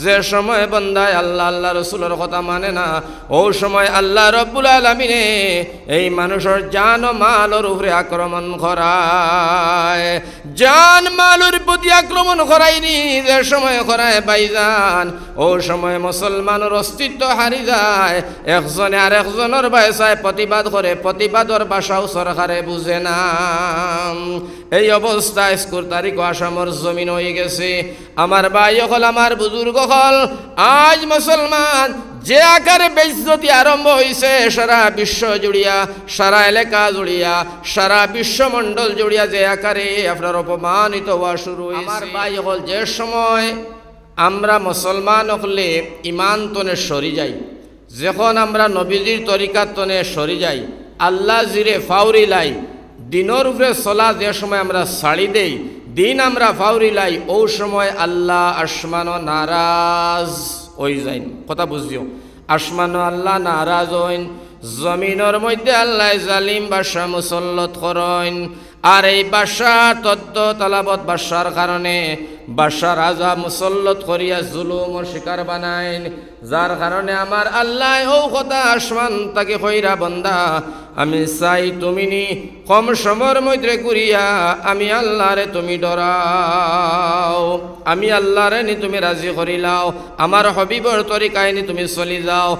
যে সময় বান্দায় আল্লাহ আল্লাহ রসুলের কথা মানে না, ও সময় আল্লাহ রব্বুল আলামিনে এই মানুষের জান ও মালের উপরে আক্রমণ করায়। জান মালের প্রতি আক্রমণ করায়নি, যে সময় করায় ভাইজান, ও সময় মুসলমানের অস্তিত্ব হারি যায়। একজনে আর একজনের ভাষায় প্রতিবাদ করে, প্রতিবাদের ভাষাও সরকারে বুঝে না। এই অবস্থা ২১ তারিখ আসামের জমিন হয়ে গেছে। আমার ভাই হল, আমার বুজুর্গ হল, আজ মুসলমান যে আকারে বেইজ্জতি আরম্ভ হয়েছে সারা বিশ্ব জুড়িয়া, সারা এলাকা জুড়িয়া, সারা বিশ্বমণ্ডল জুড়িয়া যে আকারে আপনার অপমানিত হওয়া শুরু হয়েছে। আমার ভাই হল, যে সময় আমরা মুসলমান হলে ইমান তনে সরি যাই, যখন আমরা নবীজির তরিকার তনে সরি যাই, আল্লাহ জিরে ফাউরি লাই, দিনের উপরে চলা যে সময় আমরা ছাড়ি দেই, দিন আমরা ফাউরি লাই, ও সময় আল্লাহ আসমানো নারাজ হয়ে যাইন। কথা বুঝিও, আসমানো আল্লাহ নারাজ হইন, জমিনের মধ্যে আল্লাহ জালিম বাদশা মুসল্লত করেন। আর এই বাদশা তদ্দ তালাবত বাদশার কারণে বাদশা রাজা মুসল্লত করিয়া জুলুমর শিকার বানাইন, যার কারণে আমার আল্লাহ ও কথা আসমান তাকে কইরা বন্দা, আমি চাই তুমি নি কম সময়ের মধ্যে করিয়া আমি আল্লাহরে তুমি ডরাও, আমি আল্লাহরে নি তুমি রাজি করিলাও, আমার হবিবর তরিকায় নি তুমি চলি যাও,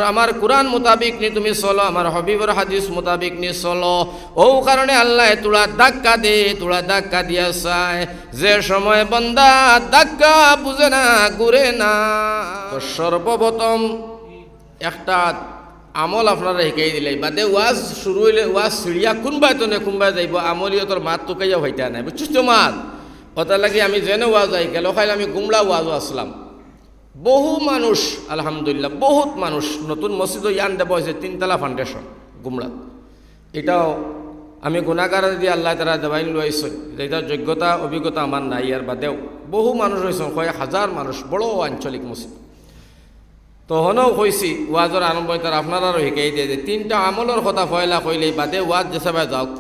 আমার কুরআন মোতাবিক নি তুমি চলো, আমার হবিবর হাদিস মোতাবিক নি চলো। ও কারণে আল্লাহ তোরা ধাক্কা দে, তোরা ধাক্কা দিয়া চায়। যে সময় বন্দা ধাক্কা বুঝে না, ঘুরে না, সর্বপ্রথম একটা আমল আপনারা শিকাই দিলে, বাদে ওয়াজ শুরু হইলে ওয়াজ চিড়িয়া কোনবাই তো নে কোনবাই যাইব, আমলিয়তর মাত তো কাইয়া হইতা নাই, বুঝছিস তো মাত ওটা লাগি আমি যেনে ওয়াজ যাই গেল খাইলে আমি গুমলা ওয়াজও আসলাম। বহু মানুষ আলহামদুলিল্লাহ, বহুত মানুষ নতুন মসজিদ ইয়ান দেব হয়েছে 3তলা ফাউন্ডেশন গুমলাত। এটাও আমি গুণাগার দিয়ে আল্লাহ তারা দেবাইন লইছে, এটা যোগ্যতা অভিজ্ঞতা আমার নাই, আর বাদেও বহু মানুষ রয়েছেন, কয়েক হাজার মানুষ, বড় আঞ্চলিক মসজিদ। তখনও কইছি ওয়াজর আরম্ভ তার আপনারাও শিকাই দিয়ে যে 3টা আমলের কথা ফয়লা কইলেই বাদে ওয়াজ যেসবাই যাওক,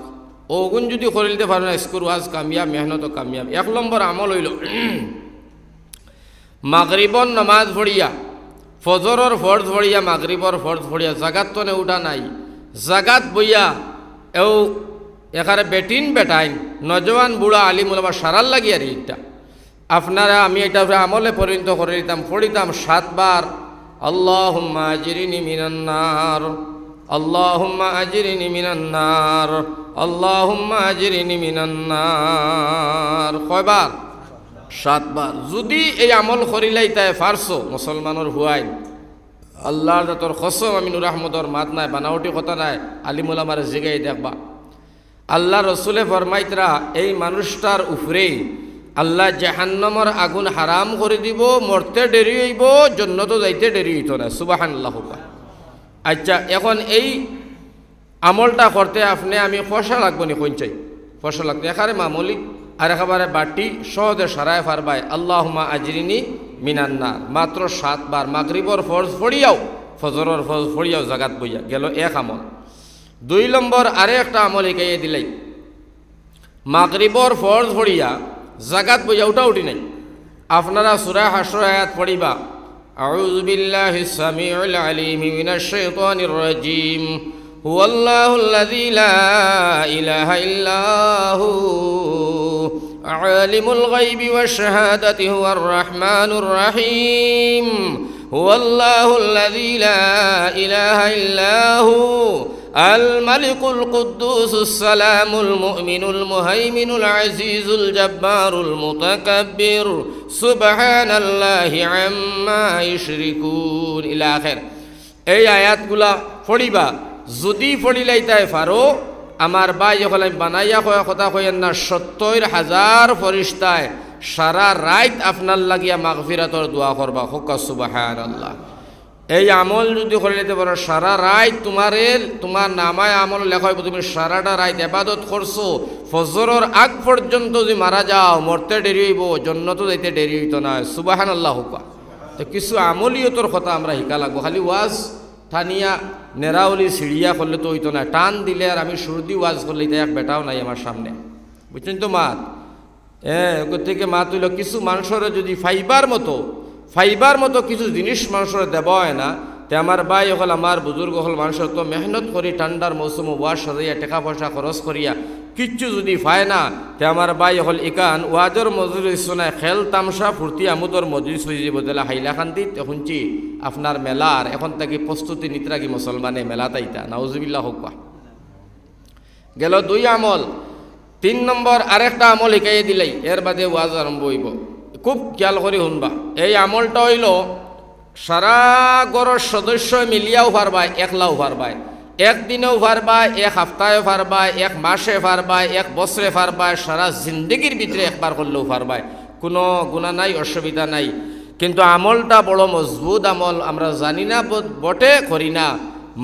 ওগুন যদি করিলতে পারে না স্কুল ওয়াজ কামিয়াব, মেহনত কামিয়াব। 1 নম্বর আমল হইল মাগরিবর নমাজ পড়িয়া, ফজরের ফরজ পড়িয়া, মাগরিবর ফরজ পড়িয়া জাগাত তনে উঠা নাই, জাগাত বইয়া এও এখানে বেটিন বেটাইন নজওয়ান বুড়া আলিম ওলামা সারাল লাগি। আর এইটা আপনারা আমি এটা আমলে পরিণত করে দিতাম, পড়িতাম 7 বার আল্লাহুম্মা আজরিনি মিনান নার, আল্লাহুম্মা আজরিনি মিনান নার, আল্লাহুম্মা আজরিনি মিনান নার। কয়বার? 7 বার। যদি এই আমল করিলাই তাই ফারসো মুসলমানের হুয়াইন, আল্লাহর তোর কসম আমি নুর আহমদর মাত নাই, বানাওটি কথা নাই, আলিমুল আমার জিগাই দেখবা। আল্লাহ রসুলে ফরমাইতরা এই মানুষটার উপরেই আল্লাহ জাহান্নামের আগুন হারাম করে দিব, মরতে দেরি হইব, জান্নাতে যাইতে দেরি হইতো না। সুবহানাল্লাহ। আচ্ছা, এখন এই আমলটা করতে আপনি আমি পয়সা লাগবো নি? কোন চাই পয়সা লাগবে? এখানে মামুলি আর একেবারে বাটি সহজে সারায় ফারবাই আল্লাহুম্মা আজরিনি মিনান নার, মাত্র 7 বার। মাগরিবর ফরজ পড়িয়াও, ফজরের ফরজ পড়িয়াও জাগাত বইয়া গেল 1 আমল। 2 নম্বর আরে একটা আমল এগিয়ে দিলাই, মাগরিবর ফরজ পড়িয়া জাগাত বইয়া উঠা উঠি নাই। আপনারা সূরা হাশর আয়াত পড়িবা, আউযু বিল্লাহিস সামিউল আলিম মিনাশ শাইতানির রাজিম, হুয়াল্লাহুল্লাযী লা ইলাহা ইল্লাহু আলিমুল গায়বি ওয়াশ শাহাদাতি হুয়ার রাহমানুর রহিম, হুয়াল্লাহুল্লাযী লা ইলাহা ইল্লাহু আল মালিকুল কুদ্দুসুস সালামুল মুমিনুল মুহাইমিনুল আজিজুল জব্বারুল মুতাকাব্বির সুবহানাল্লাহি আম্মা ইউশরিকুন ইলা আখির। এই আয়াতগুলা পড়িবা। যদি পড়িলাই তাই পারো, আমার ভাই যখন আমি বানাইয়া কয়া কথা কইেন না, 70,000 ফেরেশতায় সারা রাত আপনার লাগিয়া মাগফিরাতর দোয়া করবা। হোকা সুবহানাল্লাহ। এই আমল যদি করে নিতে পারো, সারা রাত তোমার নামায় আমল লেখা হইব, তুমি সারাটা রাত ইবাদত করছো, ফজরের আগ পর্যন্ত যদি মারা যাও, মরতে দেরি হইব, জান্নাতে যাইতে দেরি হইতো না। সুবহানাল্লাহ। হোকা। তো কিছু আমলিয়তর কথা আমরা শিকা লাগবো, খালি ওয়াজ টানিয়া নেরাউলি সিঁড়িয়া করলে তো হইতো না। টান দিলে আর আমি সুরদি ওয়াজ করলে এটা এক বেটাও নাই আমার সামনে, বুঝছেন তো মাত? থেকে মাত হইল কিছু মানুষের যদি ফাইবার মতো ফাইবার মতো কিছু জিনিস মানুষের দেব হয় না। তে আমার ভাই হল আমার বুজুর্গ হল মানুষের তো মেহনত করি ঠান্ডার মৌসুম ওয়াজ সাজাইয়া টাকা পয়সা খরচ করিয়া কিচ্ছু যদি পায় না, তে আমার ভাই হল ইকান ওয়াজর মজলিস শোনায় খেল তামসা ফুর্তি আমুদর মজলিস হয়ে বদলা হাইলাকান্দি শুনছি আপনার মেলার এখন থেকে প্রস্তুতি নিতে রাখি মুসলমানে মেলা তাইতা নাউজুবিল্লাহ হোক। গেল 2 আমল। 3 নম্বর আরেকটা আমল শিখাই দিলেই এর বাদে ওয়াজ আরম্ভ হইব। খুব খেয়াল করে শুনবা। এই আমলটা হইল সারা ঘরের সদস্য মিলিয়াও পারবাই, একলাও পারবাই, একদিনেও পারবাই, এক সপ্তাহে পারবাই, এক মাসে পারবাই, এক বছরে পারবাই, সারা জিন্দগির ভিতরে একবার করলেও পারবাই, কোনো গুণা নাই, অসুবিধা নাই। কিন্তু আমলটা বড় মজবুত আমল, আমরা জানি না বটে, করি না।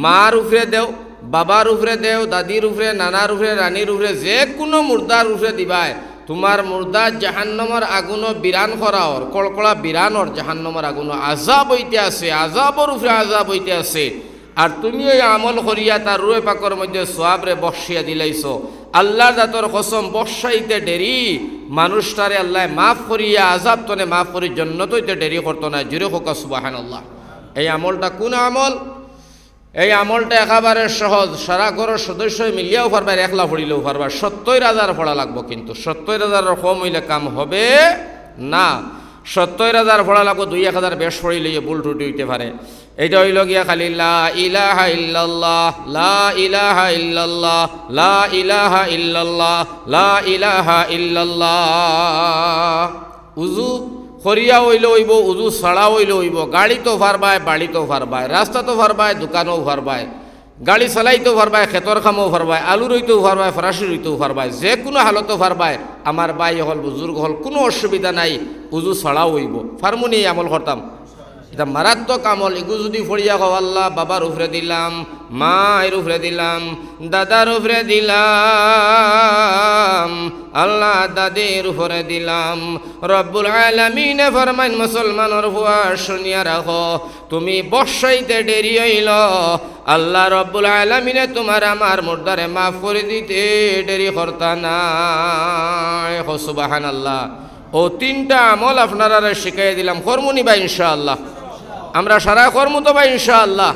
মার উপরে দেও, বাবার উপরে দেও, দাদির উপরে, নানার উপরে, রানীর উপরে, যে কোনো মুর্দার উপরে দিবাই। তোমার মুর্দা জাহান্নমর আগুনও বিরান করাওর, কড়কড়া বিরানর জাহান্নমর আগুনও আজাব হইতে আছে, আজাবর উপরে আজাব হইতে আছে। আর তুমি ওই আমল করিয়া তার রুয়ে পাকর মধ্যে সোয়াবরে বসিয়া দিলাইছ। আল্লাহ জাতর কসম বসাইতে দেরি, মানুষটারে আল্লাহ মাফ করিয়া আজাব তনে মাফ করি জন্নত হইতে দেরি করতো না। জুড়ে হোক সুবহানাল্লাহ। এই আমলটা কোন আমল? এই আমলটা একেবারে সহজ, সারা ঘরের সদস্য মিলিয়াও পারবার, একলা পড়িলেও পারবার। 70,000 পড়া লাগবো, কিন্তু 70,000 কম হইলে কাম হবে না। 70,000 পড়া লাগবো, 2-1,000 বেশ পড়িলে ভুল ত্রুটি হইতে পারে। এইটা হইল গিয়া খালি লা ইলাহা ইল্লাল্লাহ, লা ইলাহা ইল্লাল্লাহ, লা ইলাহা ইল্লাল্লাহ, লা ইলাহা ইল্লাল্লাহ। উজু করিয়া হইলে হইব, উজু ছাড়া হইলে হইব। গাড়ি তো পারবায়, বাড়ি তো পারবায়, রাস্তা তো পারবায়, দোকানও পারবায়, গাড়ি চালাইতেও পারবায়, খেতর খামও পারবায়, আলু রইতেও পারবায়, ফরাসি রইতেও পারবায়, যে কোনো হালতো পারবায়। আমার ভাই হল বুজুর্গ হল কোনো অসুবিধা নাই, উজু ছাড়াও হইব। ফার্মুনি আমল করতাম, এটা মারাত্মক আমল। এগু যদি ফড়িয়া কও আল্লাহ বাবার উপরে দিলাম, মায়ের উপরে দিলাম, দাদার উপরে দিলাম, আল্লাহ দাদের উপরে দিলাম। রব্বুল আলামিনে ফরমাইন মুসলমানের হুয়া শুনিয়া রাখো, তুমি বসাইতে দেরি হইল, আল্লাহ রব্বুল আলামিনে তোমার আমার মুর্দারে মাফ করে দিতে দেরি করতা না। সুবহানাল্লাহ। ও 3টা আমল আপনারা শিখাই দিলাম, কর্মনি ভাই ইনশাআল্লাহ। আমরা সারা কর্ম তো ভাই ইনশাআল্লাহ।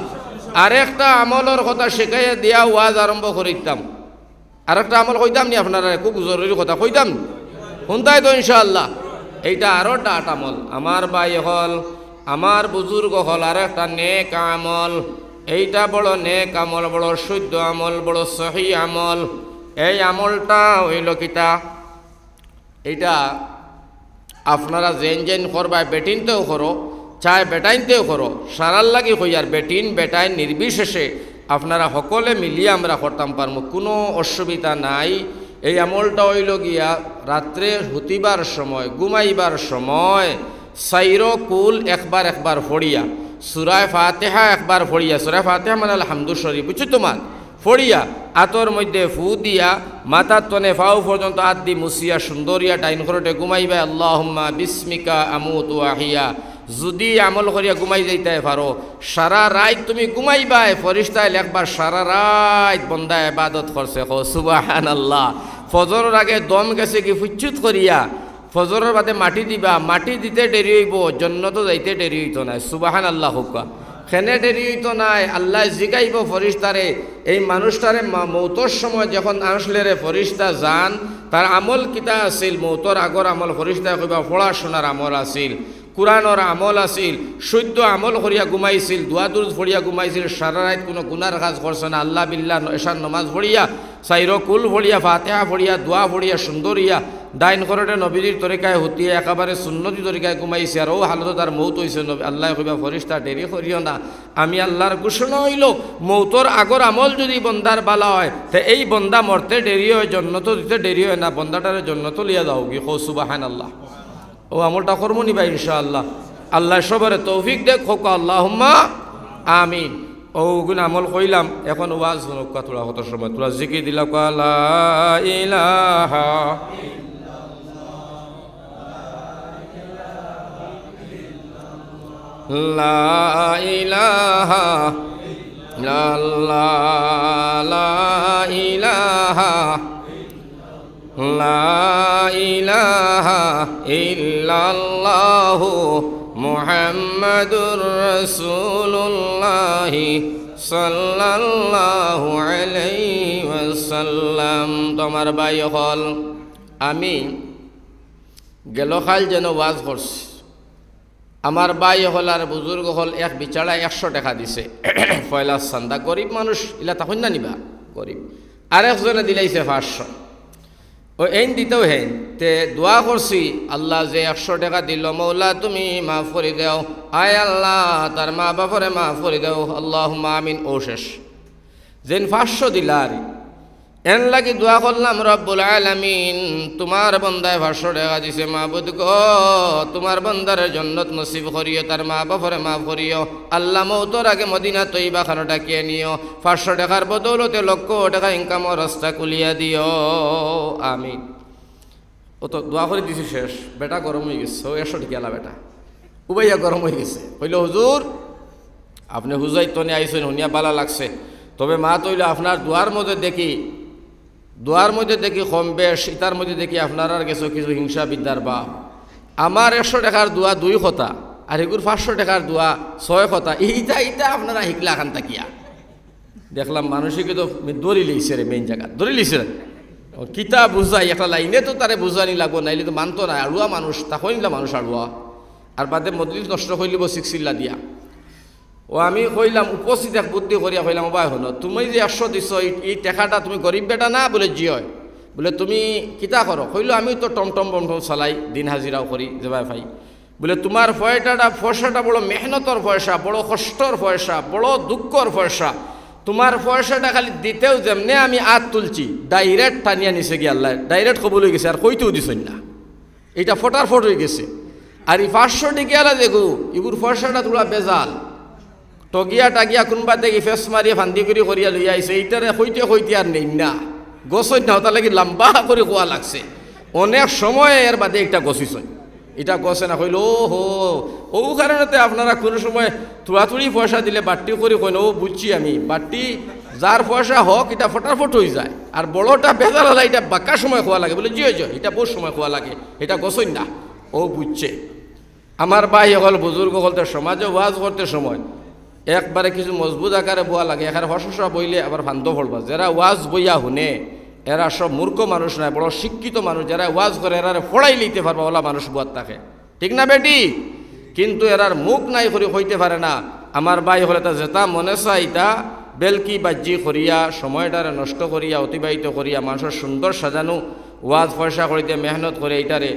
আরেকটা আমলের কথা শিখাইয়া দিয়া ওয়াজ আরম্ভ করিতাম। আরেকটা আমল কইতাম নি আপনারা, খুব জরুরি কথা কইতাম, শুনতাই তো ইনশাআল্লাহ। এইটা আরো ডাট আমল। আমার ভাই হল, আমার বুজুর্গ হল, আরেকটা নেক আমল। এইটা বড় নেক আমল, বড় শুদ্ধ আমল, বড় সহি আমল। এই আমলটা হইল কিতা, এইটা আপনারা জেন জেন করবাই, বেটিনতেও করো, চায় বেটাইনতেও করো, সারার লাগি হই। আর বেটিন বেটাইন নির্বিশেষে আপনারা সকলে মিলিয়ে আমরা করতাম পারবো, কোনো অসুবিধা নাই। এই আমলটা হইল গিয়া রাত্রে হুতিবার সময়, ঘুমাইবার সময় 4 কুল একবার ফড়িয়া, সূরা ফাতিহা একবার ফড়িয়া, সূরা ফাতিহা মানে আলহামদু শরীফ, বুঝছো তোমার, ফড়িয়া আতর মধ্যে ফু দিয়া মাথার তনে ফাউ পর্যন্ত হাত দি মুসিয়া সুন্দরিয়া ডাইন করতে ঘুমাইবা। আল্লাহুম্মা বিসমিকা আমুতু আহিয়া। যদি আমল করিয়া ঘুমাই যাইতে পারো, সারা রাত তুমি ঘুমাইবাই, ফরিস্তায় একবার সারা রাত বন্দা ইবাদত করছে। সুবহানাল্লাহ। ফজরের আগে দম গেছে কি ফুচ্ছুত করিয়া, ফজরের বাদে মাটি দিবা, মাটি দিতে দেরি হইব, জন্নত যাইতে দেরি হইতো না। সুবহানাল্লাহ হুক্কা। খেনে দেরি হইতো নাই, আল্লাহ জিগাইব ফরিস্তারে, এই মানুষটারে মৌতর সময় যখন আসলে রে ফরিস্তা যান, তার আমল কিতা আছিল, মৌতর আগর আমল ফরিস্তা কইবা পড়াশোনার আমল আছিল, কুরআনের আমল আছিল, শুদ্ধ আমল করিয়া ঘুমাইছিল, দোয়া দুরুদ পড়িয়া ঘুমাইছিল, সারা রাত কোনো গুনার কাজ করছে না, আল্লাহ বিল্লাহ এশার নমাজ পড়িয়া, 4 কুল পড়িয়া, ফাতিহা পড়িয়া, দোয়া পড়িয়া সুন্দরিয়া ডাইন করতে নবীর তরিকায় হুতিয়ে একেবারে সুন্নতি তরিকায় ঘুমাইছে। আর ও হালত তার মৌত হয়েছে। আল্লাহ কইবা ফরিস্তা দেরি করিও না, আমি আল্লাহর ঘোষণা হইল মৌতর আগর আমল যদি বন্দার বালা হয়, তো এই বন্দা মরতে দেরি হয়, জন্নত দিতে দেরি হয় না, বন্দাটারে জন্নত লিয়া দাও কি। সুবহানাল্লাহ। ও আমলটা করবো নি ভাই ইনশাআল্লাহ। আল্লাহ সবারে তৌফিক দেখ হোক, আল্লাহুম্মা আমিন। ও গুণ আমল কইলাম, এখন ওয়াজ শুনুক তোরা কত সময় তোরা জিকির দিলা, লা ইলাহা লা ইলাহা ইল্লাল্লাহ, লা ইলাহা লা ইলাহা ইল্লাল্লাহু মুহাম্মাদুর রাসূলুল্লাহ সাল্লাল্লাহু আলাইহি ওয়াসাল্লাম। তোমার ভাই হল আমি গেল খাল যেন ওয়াজ করছি, আমার ভাই হল আর বুজুর্গ হল এক বিচারা 100 টাকা দিছে পয়লা চান্দা। গরিব মানুষ ইলা তখন না নিবা গরিব। আরেকজনে দিলাইছে 500। ও এইন দিতেও হেন তে দোয়া করছি আল্লাহ যে 100 টাকা দিল মৌলা তুমি মাফ করে দাও, আয় আল্লাহ তার মা বাপরে মাফ করে দাও, আল্লাহুম্মা আমিন। ও শেষ যেন 500 দিলার এন লাগি দোয়া করলাম, রব্বুল আলামিন তোমার বন্দায় 500 টাকা দিছে, মাবুদ গো তোমার বন্দার জান্নাত নসিব করিও, তার মা বাপরে মাফ করিও, আল্লাহ মওতর আগে মদিনা তৈবা খানো ডাকিয়ে নিও, 500 টাকার বদৌলতে লক্ষ টাকা ইনকামের রাস্তা খুলিয়া দিও, আমিন। ও তো দোয়া করে দিছি শেষ, বেটা গরম হয়ে গেছে, ও 100 টাকা আলা বেটা উবাইয়া গরম হয়ে গেছে। হইল হুজুর আপনি হুজাই তনে আইসেন হুনিয়া বালা লাগছে, তবে মা তৈল আপনার দোয়ার মধ্যে দেখি কম বেশ, ইতার মধ্যে দেখি আপনার আর গেছো কিছু হিংসা বিদ্যার বা আমার 100 টাকার দোয়া 2 কথা আর এগুর 500 টাকার দোয়া 6 কথা, এইটা আপনারা হিকলা খান তাকিয়া দেখলাম মানুষকে তো দড়ি লিখছে রে, মেইন জায়গা দড়ি লিখছে কিতা বুঝাই একটা লাইনে তো তারে বুঝানি লাগবো, নাইলে তো মানতো না, আড়ুয়া মানুষ তখন নিলা মানুষ আড়ুয়া, আর বাদে মজলিস নষ্ট হইলিব 6 দিয়া। ও আমি কইলাম উপস্থিত এক বুদ্ধি করিয়া কইলাম, বাই হলো তুমি যে 100 দিছ এই টাকাটা তুমি গরিব বেটা না? বলে জি হয়। বলে তুমি কিতা করো? কইলো আমি তো টমটম বমটম চালাই, দিন হাজিরাও করি যেভাবে ভাই। বলে তোমার পয়সাটা বড় মেহনতর পয়সা, বড় কষ্টর পয়সা, বড় দুঃখর পয়সা, তোমার পয়সাটা খালি দিতেও যেমনে আমি আত তুলছি ডাইরেক্ট টানিয়া নিছে গিয়ে আল্লাহ, ডাইরেক্ট কবুল হয়ে গেছে, আর কইতেও দিছেন না, এটা ফটাফট হয়ে গেছে। আর এই 500 টিকিয়ালা দেখো এগুর পয়সাটা তোলা বেজাল, টগিয়া টাগিয়া কোনবা দেখি ফেস মারিয়ে ফান্দি করে করিয়া লইয়া আইছে, এইটারে হইতে আর নেই না গছই না, ওটা লাগি লম্বা করে কোয়া লাগছে, অনেক সময় এর বাদে একটা গছিছই, এটা গছে না। কইল ও হো ও কারণেতে আপনারা কোনো সময় তুড়াতুড়ি পয়সা দিলে বাট্টি করে কইন, ও বুঝছি আমি বাট্টি যার পয়সা হোক এটা ফটাফট হয়ে যায়, আর বড়টা বেজাল হলে এটা বাঁকা সময় খোয়া লাগে। বলে জি এটা বহু সময় খোয়া লাগে, এটা গছই না, ও বুঝছে। আমার ভাই হল বুজুর্গ হলতে সমাজে ওয়াজ করতে সময় একবারে কিছু মজবুত আকারে বোয়া লাগে, এখানে হসা বইলে আবার ফান্ত পড়বা। যারা ওয়াজ বইয়া শুনে এরা সব মূর্খ মানুষ নয়, বড় শিক্ষিত মানুষ, যারা ওয়াজ করে এরা ফড়াই লইতে পারবা ওলা মানুষ বুয়ার থাকে, ঠিক না বেটি? কিন্তু এরার মুখ নাই করে হইতে পারে না। আমার ভাই হলে তা যেটা মনে চাই তা বেলকি বাজ্যি করিয়া সময়টারে নষ্ট করিয়া অতিবাহিত করিয়া মানুষের সুন্দর সাজানো ওয়াজ পয়সা করিতে মেহনত করে এইটারে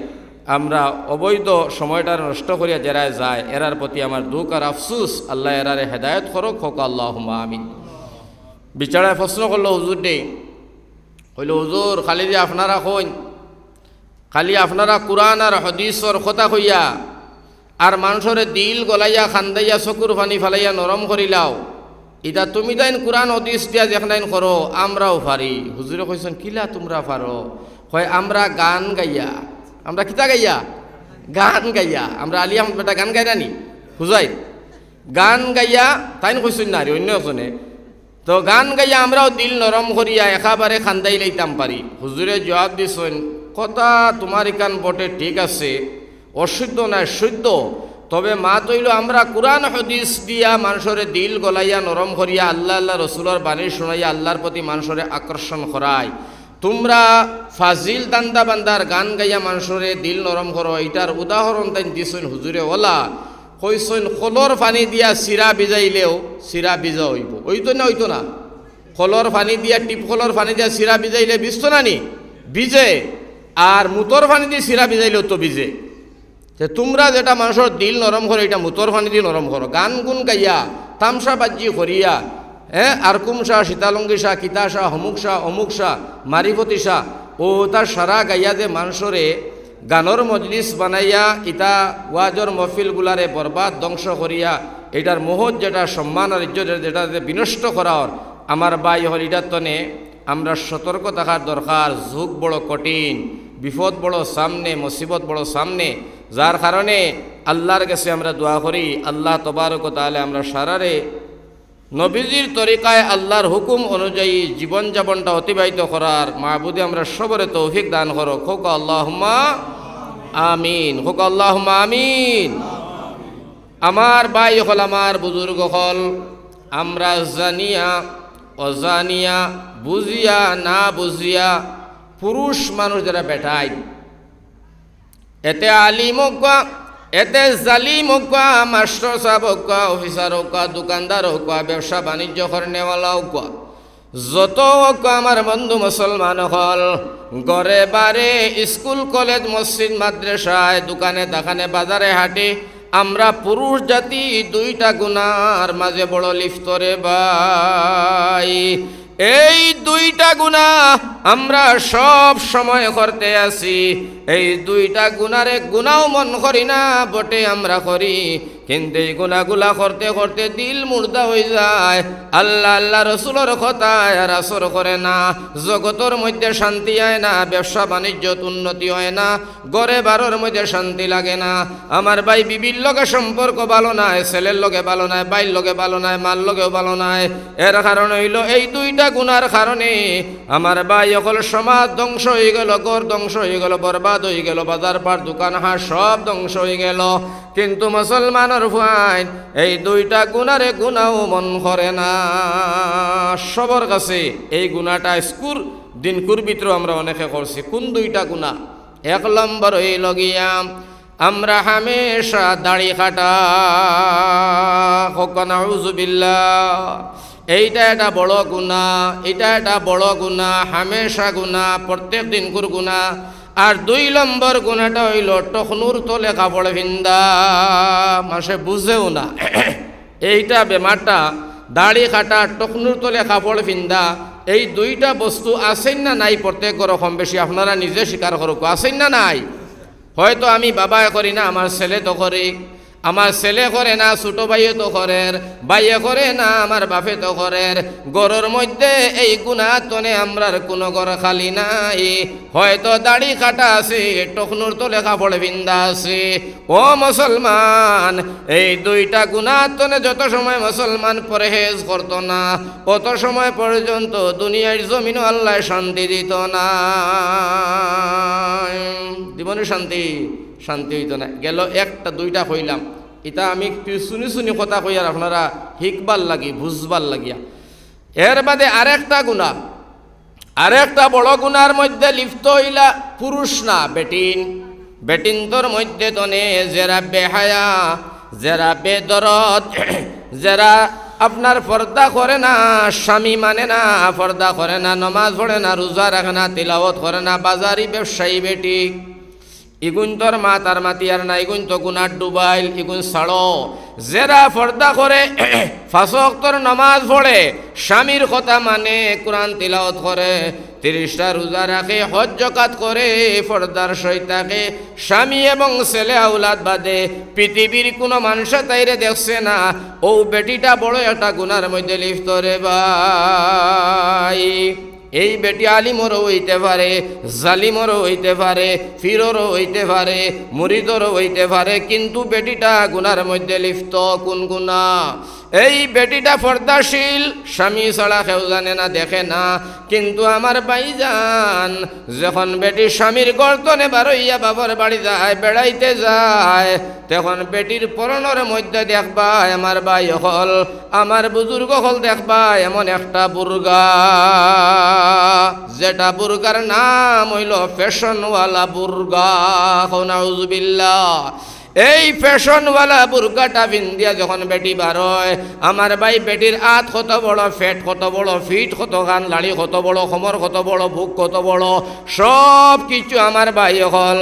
আমরা অবৈধ সময়টা নষ্ট করিয়া যারা যায় এরার প্রতি আমার দুঃখ আর আফসুস, আল্লাহ এরারে হেদায়ত করক, হোক আল্লাহুম্মা আমিন। বিচারায় প্রশ্ন করলো হুজুর ডে, হইল হুজুর খালি যে আপনারা কইন, খালি আপনারা কোরআন আর হাদিসর কথা কইয়া আর মানুষরে দিল গলাইয়া খান্দাইয়া চকুর পানি ফালাইয়া নরম করিলাও, ইটা তুমি তাইন কোরআন হাদিস দিয়া যেখান করো আমরাও পারি। হুজুরে কইছেন কিলা তোমরা পারো? কয় আমরা গান গাইয়া, আমরা কিতা গাইয়া? গান গাইয়া। আমরা আলী আহমদ বেটা গান গাই রানি হুজাই গান গাইয়া তাইন কইছেন না রে অন্য একজনে, তো গান গাইয়া আমরাও দিল নরম করিয়া একেবারে খান্দাই লইতাম পারি। হুজুরে জবাব দিছেন কথা তোমার ইকান বটে ঠিক আছে, অশুদ্ধ নয় শুদ্ধ, তবে মা তৈল আমরা কোরআন হাদিস দিয়া মানুষের দিল গলাইয়া নরম করিয়া আল্লাহ আল্লাহ রসুলের বাণী শুনাইয়া আল্লাহর প্রতি মানুষের আকর্ষণ করাই। তোমরা ফাজিল দান্দা বান্দার গান গাইয়া মানুষরে দিল নরম করো, এটার উদাহরণ তাই দিছেন হুজুরে ওলা। কইছেন কলর পানি দিয়া চিরা ভিজাইলেও চিরা ভিজা হইব, ওইতো না হইতো না? কলর পানি দিয়া টিপ কলর পানি দিয়া চিরা ভিজাইলে ভিজতো না নি? ভিজে। আর মুতর পানি দিয়ে চিরা ভিজাইলেও তো ভিজে। যে তোমরা যেটা মানুষের দিল নরম করো এটা মুতর পানি দিয়ে নরম করো, গান গুন গাইয়া তামসা বাজ্যি করিয়া আরকুম শাহ, সীতালঙ্গী শাহ, কিতা শাহ, হমুক শাহ, অমুক শাহ, মারিফতি শাহ ও তার সারা গাইয়া যে মানুষরে গানর মজলিস বানাইয়া ইতা ওয়াজর মহফিলগুলারে বরবাদ ধ্বংস করিয়া এটার মহৎ যেটা সম্মান আর ইজ্জত যেটা বিনষ্ট করার, আমার ভাই হল এটার তনে আমরা সতর্ক থাকার দরকার। যুগ বড় কঠিন, বিপদ বড় সামনে, মুসিবত বড় সামনে, যার কারণে আল্লাহর কাছে আমরা দোয়া করি আল্লাহ তবারক তাআলা আমরা সারারে নবীজির তরিকায় আল্লাহর হুকুম অনুযায়ী জীবনযাপনটা অতিবাহিত করার মাহবুদে আমরা সবরে তৌফিক দান করো। হোক আল্লাহুম্মা আমিন, হোক আল্লাহুম্মা আমিন। আমার ভাই হল, আমার বুজুর্গ হল, আমরা জানিয়া অজানিয়া বুঝিয়া না বুঝিয়া পুরুষ মানুষ যারা বেটায়, এতে আলিম হোক, এতে জালিম হোক, মাস্টার সাহেব হোক, অফিসার হোক, দোকানদার হোক, ব্যবসা বাণিজ্য করেনেওয়ালা হোক, যত হোক আমার বন্ধু মুসলমান হল, ঘরে বারে স্কুল কলেজ মসজিদ মাদ্রাসায় দোকানে দাকানে বাজারে হাটে আমরা পুরুষ জাতি দুইটা গুনার মাঝে বড় লিপ্ত রে ভাই। এই দুইটা গুনাহ আমরা সব সময় করতে আসি। এই দুইটা গুনারে গুনাও মন করি না বটে আমরা করি, কিন্তু এই গুনাহগুলা করতে করতে দিল মুর্দা হয়ে যায়। আল্লাহ আল্লাহ রসুলের কথায় আর আসর করে না, জগতের মধ্যে শান্তি হয় না, ব্যবসা বাণিজ্য উন্নতি হয় না, গড়ে বারোর মধ্যে শান্তি লাগে না। আমার ভাই বিবির লগে সম্পর্ক ভালো নাই, ছেলের লগে ভালো নাই, বাইর লগে ভালো নাই, মার লগেও ভালো নাই। এর কারণ হইল এই দুইটা গুনার কারণে আমার ভাই অকল সমাজ ধ্বংস হয়ে গেল, ঘর ধ্বংস হয়ে গেল, বরবাদ হয়ে গেল, বাজার পার দোকান হাট সব ধ্বংস হয়ে গেল। কিন্তু মুসলমানের ভাই এই দুইটা গুনারে গুনাও মন করে না। সবার কাছে এই গুনাটা স্কুর দিনকুর ভিতরে আমরা অনেকে করছি। কোন দুইটা গুণা? এক নম্বর হইল গিয়া আমরা হামেশা দাড়ি কাটা, নাউযুবিল্লাহ। এইটা একটা বড় গুনাহ, এটা একটা বড় গুনাহ, হামেশা গুনাহ, প্রত্যেক দিনকুর গুনাহ। আর দুই নম্বর গুনাহটা হইল টখনুর তলে কাপড় ভিন্দা, মাসে বুঝেও না এইটা বেমারটা। দাড়ি কাটা, টখনুর তলে কাপড় ভিন্দা, এই দুইটা বস্তু আছেন না নাই প্রত্যেক রকম বেশি? আপনারা নিজে স্বীকার করুক, আছেন না নাই? হয়তো আমি বাবায় করি না, আমার ছেলে তো করে, আমার ছেলে করে না, ছোট ভাইও তো করের, ভাইয়ে করে না, আমার বাপে তো করের। গরুর মধ্যে এই গুনাহ তনে আমরার কোনো ঘর খালি নাই। হয়তো দাড়ি কাটা আছে, টখনুর তলে কাপড় বিন্দা আছে। ও মুসলমান, এই দুইটা গুনাহ তনে যত সময় মুসলমান পরহেজ করত না, অত সময় পর্যন্ত দুনিয়ার জমিন আল্লাহ শান্তি দিত না। জীবনে শান্তি শান্তি হইতো না। গেল একটা দুইটা কইলাম, এটা আমি শুনি শুনি কথা কই আর আপনারা শিখবার লাগি, বুঝবার লাগিয়া। এর বাদে আরেকটা গুনাহ, আরেকটা বড় গুনার মধ্যে লিপ্ত হইলা পুরুষ না বেটিন। বেটিন তোর মধ্যে তনে যারা বেহায়া, যারা বেদরদ, যারা আপনার পর্দা করে না, স্বামী মানে না, পর্দা করে না, নমাজ পড়ে না, রোজা রাখে না, তিলাওয়াত করে না, বাজারি ব্যবসায়ী বেটি, ইগুন তোর মা তার মাতি আর না, ইগুন তো গুনার ডুবাইল, ইগুন ছাড়ো। যারা পর্দা করে, পাঁচ ওয়াক্তের নামাজ পড়ে, স্বামীর কথা মানে, কোরআন তিলাওয়াত করে, 30টা রোজা রাখে, হজ যাকাত করে, পর্দার সহিত থাকে, স্বামী এবং ছেলে আউলাদ বাদে পৃথিবীর কোনো মানুষ তাইরে দেখছে না, ও বেটিটা বড় একটা গুনার মধ্যে লিপ্ত রে ভাই। এই বেটি আলিমরও হইতে পারে, জালিমরও হইতে পারে, ফিররও হইতে পারে, মুরিদরও হইতে পারে, কিন্তু বেটিটা গুনার মধ্যে লিপ্ত। কোন গুনাহ? এই বেটিটা পর্দাশীল, স্বামী ছাড়া কেউ জানে না, দেখে না। কিন্তু আমার ভাইজান, যখন বেটি স্বামীর গর্দনে বারইয়া বাবার বাড়ি যায়, বেড়াইতে যায়, তখন বেটির পরনের মধ্যে দেখবা আমার ভাই হল, আমার বুজুর্গ হল, দেখবা এমন একটা বুর্গা, যেটা বুর্গার নাম হইল ফ্যাশনওয়ালা বুর্গা। নাউযুবিল্লাহ। এই ফ্যাশনওয়ালা বুর্গাটা বিন্দিয়া যখন বেটি বার হয়, আমার ভাই বেটির হাত কত বড়, ফেট কত বড়, ফিট কত, গান লাড়ি কত বড়, খমর কত বড়, বুক কত বড়, সব কিছু আমার ভাই হল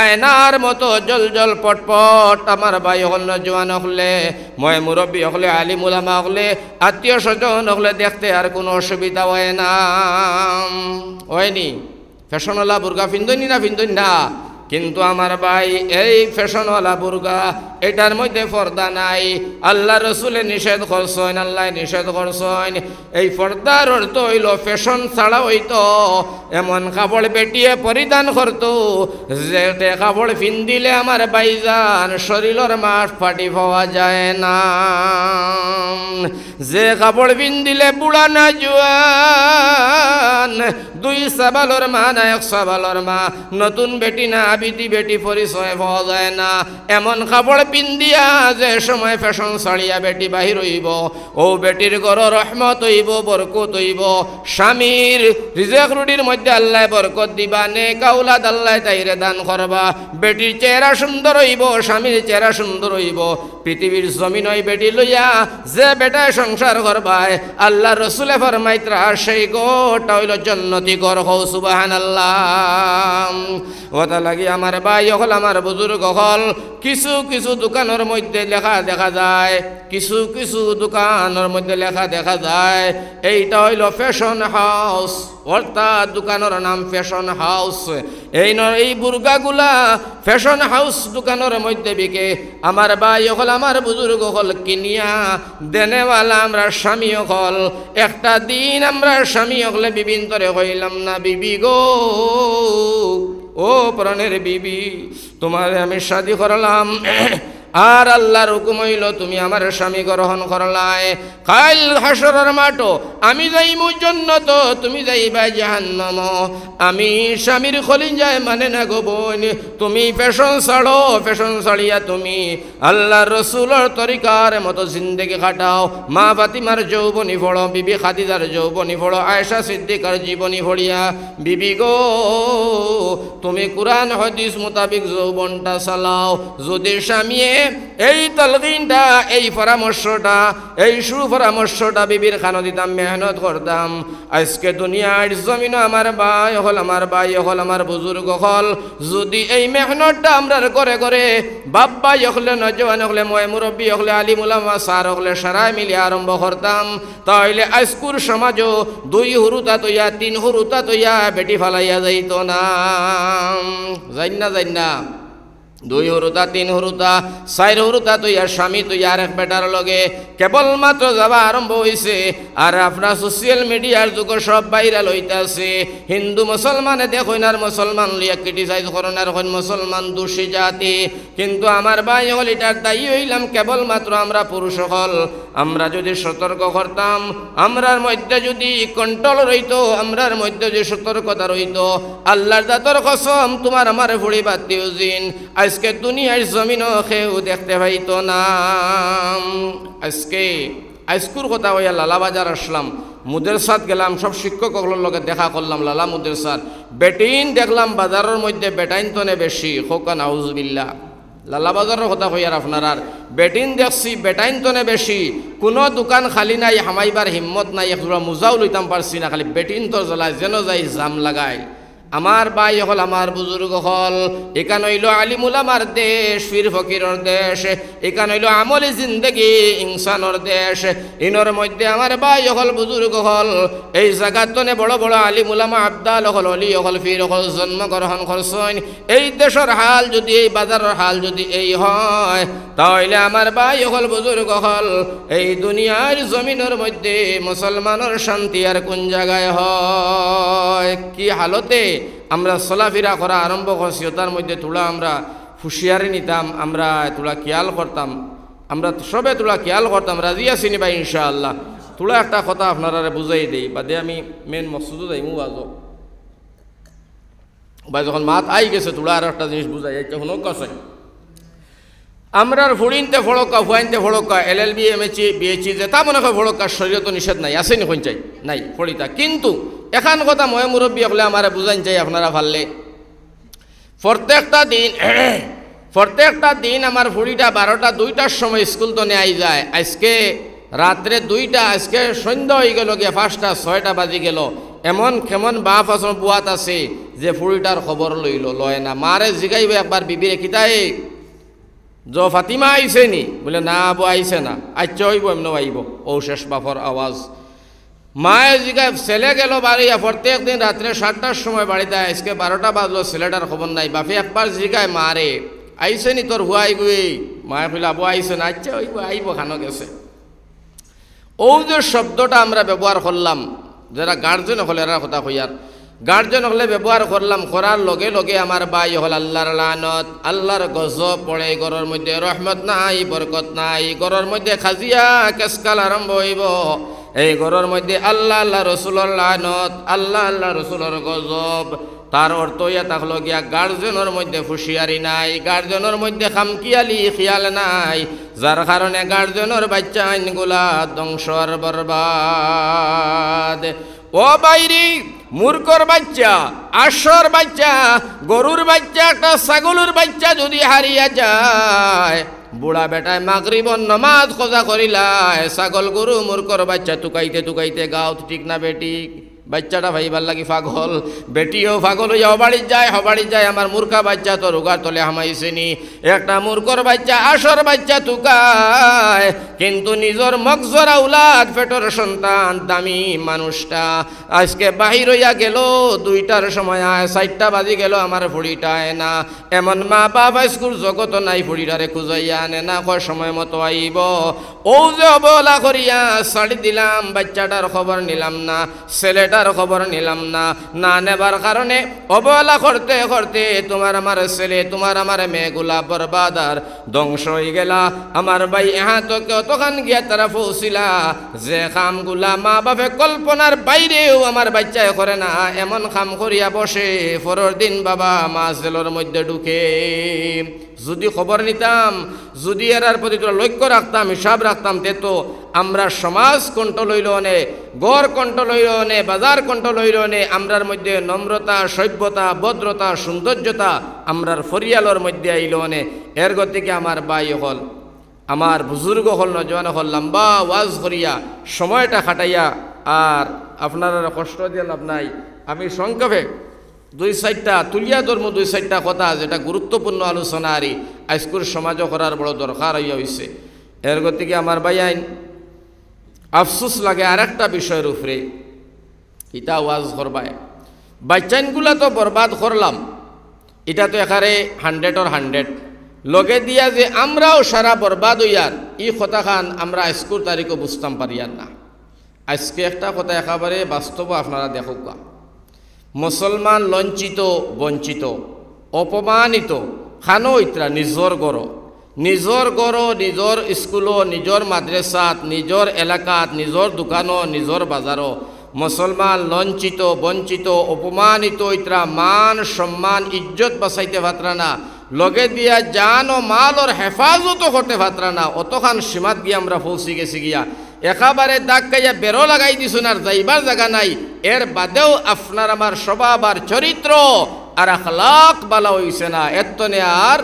আয়নার মতো জল জল পটপট। আমার ভাই হল জোয়ান হলে, ময় মুরব্বী হলে, আলিম উলামা হলে, আত্মীয় স্বজন হলে দেখতে আর কোনো অসুবিধা হয় না, হয়নি? ফ্যাশনওয়ালা বুর্গা ফিন্দনি না, ফিন্দনি না। কিন্তু আমার ভাই এই ফ্যাশনওয়ালা বুর্গা, এটার মধ্যে পর্দা নাই। আল্লাহ রসুলে নিষেধ করছেন, আল্লাহ নিষেধ করছেন। এই পর্দার অর্থ হইল ফ্যাশন ছাড়া হইতো এমন কাপড় বেটিয়ে পরিধান করত, যে কাপড় পিন্দিলে আমার ভাইজান শরীরের মাঠ ফাটি পাওয়া যায় না, যে কাপড় পিন্দিলে বুড়া না জোয়ান, 2 সাবালর মা না 1 সাবালর মা, নতুন বেটি না বিটি বেটি পরিচয় পাওয়া যায় না। এমন কাপড় পিন্দিয়া যে সময় ফ্যাশন ছাড়িয়া বেটি বাহির হইব, ও বেটির ঘর রহমত হইব, বরকত হইব। স্বামীর রিজেক রুটির মধ্যে আল্লাহ বরকত দিবা, নেক আওলাদ আল্লাহ তাইরে দান করবা। বেটির চেহারা সুন্দর হইব, স্বামীর চেহারা সুন্দর হইব। পৃথিবীর জমিন ওই বেটি লইয়া যে বেটায় সংসার করবায়, আল্লাহ রসুলে ফরমাইত্রা সেই গোটা হইল জন্নতি ঘর। হও সুবহানাল্লাহ। ওটা লাগি আমার ভাই হল, আমার বুজুর্গ হল, কিছু কিছু দোকানের মধ্যে লেখা দেখা যায়, কিছু কিছু দোকানের মধ্যে লেখা দেখা যায় এইটা হইল ফ্যাশন হাউস, অর্থাৎ দোকানের নাম ফ্যাশন হাউস। এই বুর্গাগুলা ফ্যাশন হাউস দোকানের মধ্যে বিকে। আমার ভাই হল, আমার বুজুর্গ হল কিনিয়া দেনেওয়ালা আমরা স্বামী হল। একটা দিন আমরা স্বামী হলে বিবিন তরে হইলাম না, বিবি গো, ও প্রাণের বিবি, তোমার আমি শাদি করলাম, আর আল্লাহর হুকুম হইল তুমি আমার স্বামী গ্রহণ করলাই। কাল হাসরের মাঠো আমি যাইমু জান্নাত, তুমি যাইবা জাহান্নাম। আমি স্বামীর খলিজায় মানে না গো বোন, তুমি ফ্যাশন ছাড়ো, ফ্যাশন ছাড়িয়া তুমি আল্লাহর রসুলের তরিকার মতো জিন্দেগি কাটাও। মা ফাতিমার যৌবনী ফড়ো, বিবি খাদিজার যৌবনী ফড়ো, আয়েশা সিদ্দিকার জীবনী ফড়িয়া বিবি গো তুমি কুরআন হাদিস মোতাবিক যৌবনটা চালাও। যদি স্বামীয়ে এই তালকিনটা, এই পরামর্শটা, এই সুপরামর্শটা বিবির খানো দিতাম, মেহনত করতাম, আজকে দুনিয়ার জমিন আমার ভাই হল, আমার ভাই হল, আমার বুজুর্গ হল, যদি এই মেহনতটা আমরা করে করে বাপ ভাই হলে, নজওয়ান হলে, ময় মুরব্বী হলে, আলিম উলামা সার হলে সারাই মিলে আরম্ভ করতাম, তাহলে আজকুর সমাজও 2 হুরুতা তৈয়া 3 হুরুতা তৈয়া বেটি ফালাইয়া যাইত না। যাই না 2 হুরুতা 3 হুরুতা 4 হুরুতা তৈয়া স্বামী তৈয়া আর এক বেটার লগে কেবলমাত্র যাওয়া আরম্ভ হয়েছে। আর আপনার সোশ্যাল মিডিয়ার যুগ সব ভাইরাল হইতাছে। হিন্দু মুসলমানে দেখুন আর মুসলমান লিয়া ক্রিটিসাইজ করেন আর হন মুসলমান দোষী জাতি। কিন্তু আমার ভাই হল এটার দায়ী হইলাম কেবলমাত্র আমরা পুরুষ হল। আমরা যদি সতর্ক করতাম, আমরার মধ্যে যদি কন্ট্রোল রইতো, আমরার মধ্যে যদি সতর্কতা রইতো, আল্লাহর জাতর কসম তোমার আমার ভুড়ি বাদ দিও জিন আজকে দুনিয়ার জমিনও কেউ দেখতে পাইতো না। আজকুর কথা হইয়া লালাবাজার আসলাম, মুদেরসাদ গেলাম, সব শিক্ষকগুলোর লগে দেখা করলাম। লালা মুদেরসাদ বেটিন দেখলাম বাজারের মধ্যে, বেটাইন তনে বেশি, খোকা নাউজুবিল্লাহ। লালাবাজারের কথা হইয়ার আপনার আর বেটিন দেখছি, বেটাইন তনে বেশি। কোনো দোকান খালি নাই, হামাইবার হিম্মত নাই, একজোড়া মোজাও লইতাম পারছি না, খালি বেটিন তো জ্বলায় যেন যাই জাম লাগায়। আমার ভাই হল, আমার বুজুর্গ হল, এখান হইল আলিমুল আমার দেশ, ফির ফকিরর দেশ, এখান হইল আমলি জিন্দগি ইনসানর দেশ। ইনর মধ্যে আমার ভাই হল, বুজুর্গ হল, এই জায়গাতনে বড় বড় আলিমুলামা আবদাল হল, অলি হল, ফির হল জন্মগ্রহণ করছেন। এই দেশের হাল যদি, এই বাজারের হাল যদি এই হয়, তাহলে আমার ভাই হল, বুজুর্গ হল, এই দুনিয়ার জমিনের মধ্যে মুসলমানের শান্তি আর কোন জায়গায় হয়? কি হালতে আমরা চলাফেরা করা আরম্ভ করছি, তার মধ্যে তোলা আমরা হুঁশিয়ারি নিতাম, আমরা তোলা খেয়াল করতাম, আমরা সবে তোলা খেয়াল করতাম। রাজি আছি নি ভাই? ইনশাআল্লাহ। তোলা একটা কথা আপনারা বুঝাই দেই, বাদে আমি মেন মকসুদও যাইমু বাজো ভাই। যখন মাত আই গেছে তোলা আর একটা জিনিস বুঝাই যাইতে শুনো কাছে। আমরার ফুড়িনতে ফড়কা, ফুয়াইনতে ফড়কা, LLB MHC BHC যেটা মনে হয় ফড়কা, শরীরে তো নিষেধ নাই, আসেনি কোন চাই নাই ফড়িতা। কিন্তু এখান কথা ময় মুরব্বী হলে আমার বুঝাইন চাই আপনারা ভাললে। প্রত্যেকটা দিন আমার ফুড়িটা 12টা 2টার সময় স্কুল তো নেই যায়। আজকে রাত্রে 2টা, আজকে সন্ধ্যা হয়ে গেল গিয়ে 5টা 6টা বাজি গেল। এমন কেমন বাপ আসন বুয়াত আছে যে ফুড়িটার খবর লয় না। মারে জিগাইবে একবার বিবিরে কিতাই ফাতিমা আইছে নি? বলে না আবু আইছে না। আচ্ছা হইব, এমন আইব। ও শেষ বাফর আওয়াজ। মায়ে জিগায় ছেলে গেল বাড়িয়া, প্রত্যেক দিন রাত্রে 7টার সময় বাড়িতে, আজকে 12টা বাজলো, ছেলেটার খবর নাই। বাপে একবার জিগায় মারে আইছে নি তোর হুয়াই গুই? মায়ে কইলে আবু আইছে না। আচ্ছা হইব, আইব, খানো গেছে। ও যে শব্দটা আমরা ব্যবহার করলাম, যারা গার্জেন হলে এরা কথা কইয়ার, গার্জেন হলে ব্যবহার করলাম, করার লগে লগে আমার ভাই হল আল্লাহর লানত, আল্লাহর গজব পড়ে। ঘরের মধ্যে রহমত নাই, বরকত নাই, ঘরের মধ্যে খাজিয়া কেসকাল আরম্ভ হইব। এই ঘরের মধ্যে আল্লাহ আল্লাহ রসুলের লানত, আল্লাহ আল্লাহ রসুলের গজব। তার অর্থ ইয়া থাকলো গিয়া গার্জেনের মধ্যে হুঁশিয়ারি নাই, গার্জেনের মধ্যে খামকিয়ালি খেয়াল নাই, যার কারণে গার্জেনের বাচ্চা আইনগুলা ধ্বংস আর বরবাদ। ও বাইরি, মূর্খর বাচ্চা, আশ্বর বাচ্চা, গরুর বাচ্চা, একটা ছাগলের বাচ্চা যদি হারিয়া যায়, বুড়া বেটায় মাগরিবন নমাজ খোঁজা করিলায়, ছাগল গরু মূর্খর বাচ্চা টুকাইতে টুকাইতে গাও, ঠিক না বেটিক? বাচ্চাটা ভাইবার লাগি পাগল, বেটিও পাগল হইয়া হবাড়ির যায়, আমার মূর্খা বাচ্চা তো রোগার তলে হামাইছেনি। একটা মূর্খর বাচ্চা, আসর বাচ্চা তুকায়, কিন্তু নিজের মগজরা উলাদ পেটর সন্তান দামি মানুষটা আজকে বাহির হইয়া গেল 2টার সময়, 4টা বাজি গেল, আমার ফুড়িটায় না। এমন মা বাবা স্কুল জগত নাই, ফুড়িটারে খুঁজাইয়া আনে না, কয় সময় মতো আইব। ও যে অবহেলা করিয়া ছাড়ি দিলাম, বাচ্চাটার খবর নিলাম না, ছেলেটার খবর নিলাম না, না নেবার কারণে অবহেলা করতে করতে তোমার আমার ছেলে, তোমার আমার মেয়েগুলা বরবাদ আর ধ্বংস হয়ে গেলা। আমার ভাই এহা তো কতখান গিয়া তারা পৌঁছিলা যে কামগুলা মা বাপে কল্পনার বাইরেও আমার বাচ্চায় করে না, এমন কাম করিয়া বসে পরের দিন বাবা মা জেলের মধ্যে ঢুকে। যদি খবর নিতাম, যদি এরার প্রতি লক্ষ্য রাখতাম, হিসাব রাখতাম, তে তো আমরা সমাজ কন্ট্রোল হইল নে, গড় কন্ট্রোল হইল নে, বাজার কন্ট্রোল হইল নে, আমরার মধ্যে নম্রতা, সভ্যতা, ভদ্রতা, সৌন্দর্যতা আমরার ফরিয়ালর মধ্যে আইল নে। এর গতিকে আমার ভাই হল, আমার বুজুর্গ হল, নজওয়ান হল, লম্বা ওয়াজ করিয়া সময়টা খাটাইয়া আর আপনারা কষ্ট দিয়ে লাভ নাই। আমি সংক্ষেপে 2-4টা তুলিয়া ধর্ম 2-4টা কথা যেটা গুরুত্বপূর্ণ আলোচনা আরি আজকের সমাজও করার বড় দরকার হইয়া হয়েছে। এর গতিকে আমার ভাই আইন আফসোস লাগে আর একটা বিষয়ের উপরে, ইটা ওয়াজ করবায় বাচ্চাইনগুলা তো বরবাদ করলাম, এটা তো এখানে 100 100 লগে দিয়া যে আমরাও সারা বরবাদ হইয়ার ই কথা খান আমরা আজকের তারিখও বুঝতাম পারিয়ার না। আজকে একটা কথা একেবারে বাস্তব আপনারা দেখুক, মুসলমান লঞ্চিত, বঞ্চিত, অপমানিত খানো ইতরা নিজর গড়, নিজর স্কুলও, নিজর মাদ্রাসাত, নিজর এলাকাত, নিজর দোকানও, নিজর বাজারও মুসলমান লঞ্চিত, বঞ্চিত, অপমানিত ইতরা মান সম্মান ইজ্জত বাঁচাইতে পাত্রা না, লগে দিয়া জান ও মালর হেফাজতও করতে পাত্রা না। অতখান সীমাত গিয়ে আমরা পৌঁছি গেছি গিয়া একেবারে দাগ গাইয়া বেরো লাগাই দিছুন আর যাইবার জায়গা নাই। এর বাদেও আপনার আমার স্বভাব আর চরিত্র আর আখলাক বালা হইছে না, এতনে আর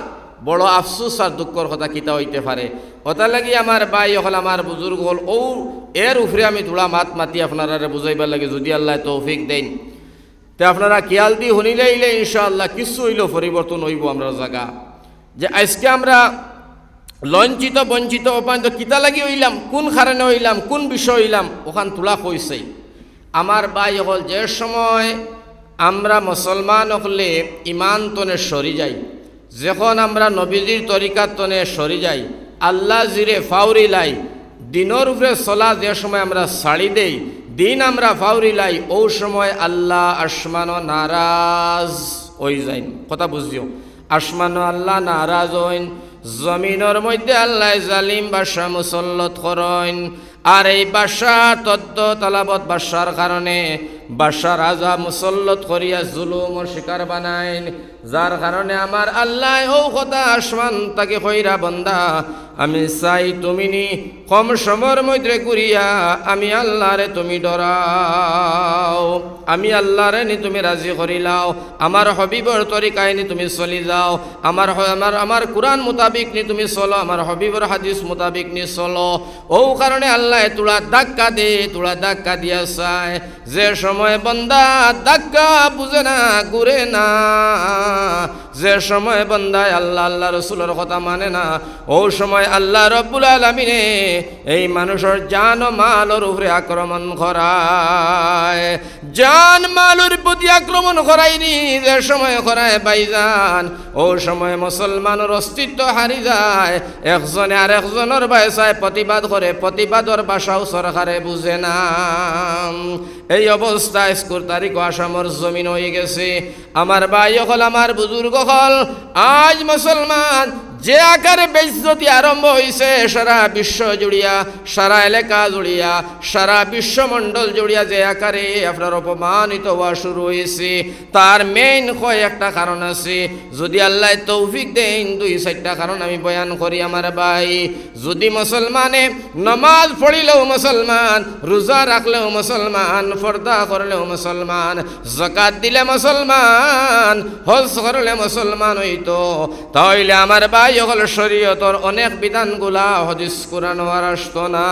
বড় আফসোস আর দুঃখর কথা কিতা হইতে পারে। ওটা লাগি আমার ভাই হল, আমার বুজুর্গ হল, ও এর উপরে আমি থোড়া মাত মাতি আপনারা বুঝাইবার লাগে যদি আল্লাহ তৌফিক দেন। তে আপনারা খেয়াল দিয়ে শুনিলে ইলে ইনশাআল্লাহ কিছু হইল পরিবর্তন হইব আমরা জায়গা। যে আজকে আমরা লঞ্চিত, বঞ্চিত, অপমানিত কিতা লাগি হইলাম, কোন কারণে হইলাম, কোন বিষয় হইলাম, ওখান তোলা কইছে। আমার ভাই হল, যে সময় আমরা মুসলমান হলে ইমান তনে সরি যাই, যখন আমরা নবীজির তরিকার তনে সরি যাই, আল্লাহ জিরে ফাউরি লাই, দিনের উপরে চলা যে সময় আমরা ছাড়ি দেই, দিন আমরা ফাউরি লাই, ও সময় আল্লাহ আসমানো নারাজ হই যাইন। কথা বুঝিও, আসমানো আল্লাহ নারাজ হইন, জমিনের মধ্যে আল্লাহ জালিম বাদশা মুসল্লত করেন। আর এই বাদশা তদ্দ তালাবত বাদশার কারণে বাদশা রাজা মুসল্লত করিয়া জুলুমর শিকার বানাইন, যার কারণে আমার আল্লাহ ও কথা আসমান তাকে কইরা বন্দা আমি চাই তুমি নি কম সময়ের মধ্যে করিয়া আমি আল্লাহরে তুমি ডরাও, আমি আল্লাহরে নি তুমি রাজি করিলাও, আমার হবিবর তরিকায় নি তুমি চলি যাও, আমার কুরআন মোতাবিক নি তুমি চলো, আমার হবিবর হাদিস মোতাবিক নি চলো। ও কারণে আল্লাহ তোরা ধাক্কা দে, তোরা ধাক্কা দিয়া চায়। যে সময় বন্দা ধাক্কা বুঝে না, ঘুরে না, যে সময় বন্দায় আল্লাহ আল্লাহ রসুলের কথা মানে না, ও সময় আল্লাহ রব্বুল আলামিনে এই মানুষের জান ও মালের উপরে আক্রমণ করায়। জান মালের প্রতি আক্রমণ করায়নি, যে সময় করায় বাইজান, ও সময় মুসলমানের অস্তিত্ব হারি যায়। একজনে আর একজনের বাসায় প্রতিবাদ করে, প্রতিবাদের ভাষাও সরকারে বুঝে না। এই অবস্থায় 4 তারিখ আসামর জমিন হয়ে গেছে। আমার ভাই হল, আমার বুজুর্গ হল, আজ মুসলমান যে আকারে বেইজ্জতি আরম্ভ হয়েছে সারা বিশ্ব জুড়িয়া, সারা এলাকা জুড়িয়া, সারা বিশ্বমণ্ডল জুড়িয়া যে আকারে আপনার অপমানিত হওয়া শুরু হয়েছে, তার মেইন কয়েকটা কারণ আছে। যদি আল্লাহ তৌফিক দেন 2-4টা কারণ আমি বয়ান করি আমার ভাই। যদি মুসলমানে নামাজ পড়িলেও মুসলমান, রোজা রাখলেও মুসলমান, পর্দা করলেও মুসলমান, যাকাত দিলে মুসলমান, হজ করলে মুসলমান হইতো, তাহলে আমার ভাই হল শরীয়তর অনেক বিধানগুলা হাদিস কোরআন আর আসতো না।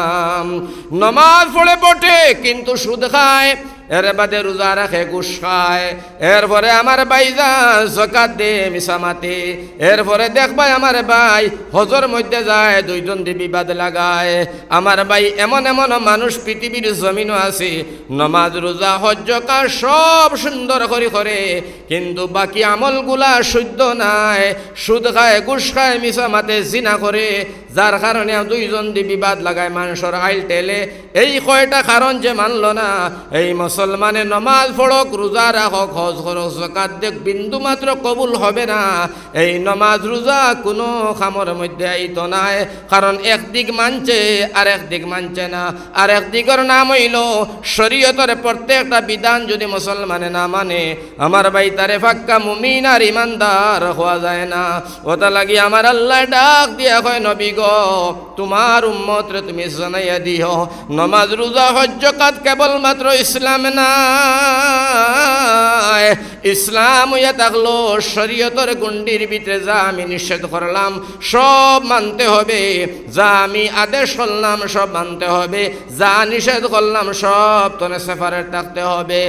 নামাজ পড়ে বটে কিন্তু সুদ খায়, এর বাদে রোজা রাখে, ঘুষ খায়, এরপরে আমার ভাই যা যাকাত দে মিসামাতে, এরপরে দেখবাই আমার ভাই হজর মধ্যে যায়, দুইজন দিয়ে বিবাদ লাগায়। আমার ভাই এমন এমন মানুষ পৃথিবীর জমিনও আছে, নমাজ রোজা হজ যাকাত সব সুন্দর করে কিন্তু বাকি আমলগুলা শুদ্ধ নাই, সুদ খায়, ঘুষ খায়, মিসামাতে, জিনা করে, যার কারণে দুইজন দিয়ে বিবাদ লাগায়, মানুষের আইল টেলে। এই কয়টা কারণ যে মানল না, এই মুসলমানে নমাজ পড়ক, রোজা রাখক, হজ করক, যাকাত দেখ, বিন্দু মাত্র কবুল হবে না। এই নমাজ রোজা কোনো খামর মধ্যে আইতো নাই, কারণ একদিক মানছে আর একদিক মানছে না। আর একদিকের নাম হইল শরীয়তের প্রত্যেকটা বিধান যদি মুসলমানে না মানে, আমার ভাই তারে ফাক্কা মুমিন আর ইমানদার হওয়া যায় না। ওটা লাগি আমার আল্লাহ ডাক দিয়া কয়, নবী গো তোমার উম্মত রে তুমি জানাইয়া দিও, নমাজ রোজা হজ যাকাত কেবলমাত্র ইসলাম না, ইসলাম হইয়া থাকলো শরীয়তের গণ্ডির ভিতরে যা আমি নিষেধ করলাম সব মানতে হবে, যা আমি আদেশ করলাম সব মানতে হবে, যা নিষেধ করলাম সব তনে সেপারেট থাকতে হবে।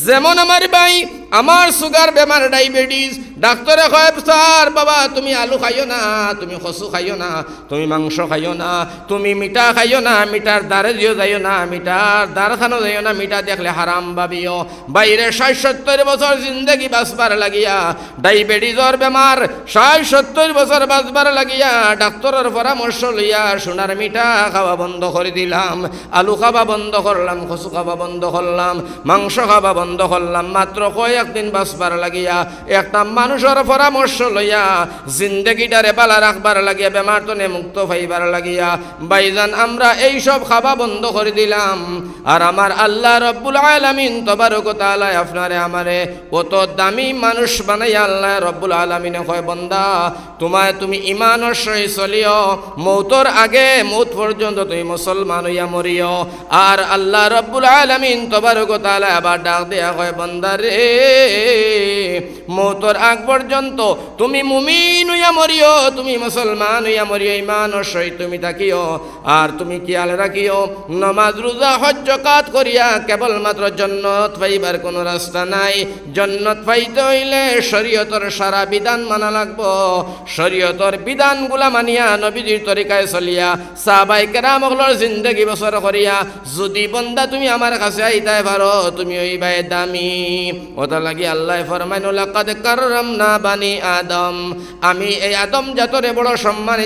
যেমন আমার ভাই, আমার সুগার বেমার, ডায়াবেটিস, ডাক্তারে কয় স্যার বাবা তুমি আলু খাইও না, তুমি কচু খাইও না, তুমি মাংস খাইও না, তুমি মিঠা খাইও না, মিঠার দ্বারে দিও যাইও না, মিঠার দ্বার খানো যাইও না, মিঠা দেখলে হারাম ভাবিও। বাইরে 60-70 বছর জিন্দগি বাঁচবার লাগিয়া, ডায়াবেটিসর বেমার 60-70 বছর বাঁচবার লাগিয়া ডাক্তারের পরামর্শ লইয়া সোনার মিঠা খাওয়া বন্ধ করে দিলাম, আলু খাওয়া বন্ধ করলাম, কচু খাওয়া বন্ধ করলাম, মাংস খাওয়া বন্ধ করলাম, মাত্র কয়েকদিন বাঁচবার লাগিয়া একটা মানুষের পরামর্শ লইয়া জিন্দগিটারে বালা রাখবার লাগিয়া, বেমার তনে মুক্ত পাইবার লাগিয়া ভাইজান আমরা এইসব খাওয়া বন্ধ করে দিলাম। আর আমার আল্লাহ রব্বুল আলামিন তবারক ওয়া তাআলা আপনারে আমারে কত দামি মানুষ বানাইয়া আল্লাহ রব্বুল আলামিনে কয়, বান্দা তুমি ঈমানের সহিত চলিও, মৌতর আগে মৌত পর্যন্ত তুমি মুসলমান হইয়া মরিও। আর আল্লাহ রব্বুল আলামিন তবারক ওয়া তাআলা আবার ডাক দেয়া কয়, বান্দা রে মৌতর আগ পর্যন্ত তুমি মুমিন হইয়া মরিও, তুমি মুসলমান হইয়া মরিও, ঈমানের সহিত তুমি থাকিও। আর তুমি খেয়াল রাখিও, নামাজ রোজা হজ যাকাত করিয়া কেবলমাত্র জান্নাত পাইবার কোনো রাস্তা নাই। জান্নাত পাইতে হইলে শরীয়তের সারা বিধান মানা লাগবো। শরীয়তের বিধানগুলা মানিয়া নবীজির তরিকায় চলিয়া সাহাবায়ে কেরামগুলোর জিন্দেগি বছর করিয়া যদি বন্দা তুমি আমার কাছে আইতাই পারো, তুমি হইবাই দামি। ওটা লাগি আল্লাহ ফরমাইন, লাকাদ কাররামনা বানি আদম, আমি এই আদম জাতরে বড় সম্মানী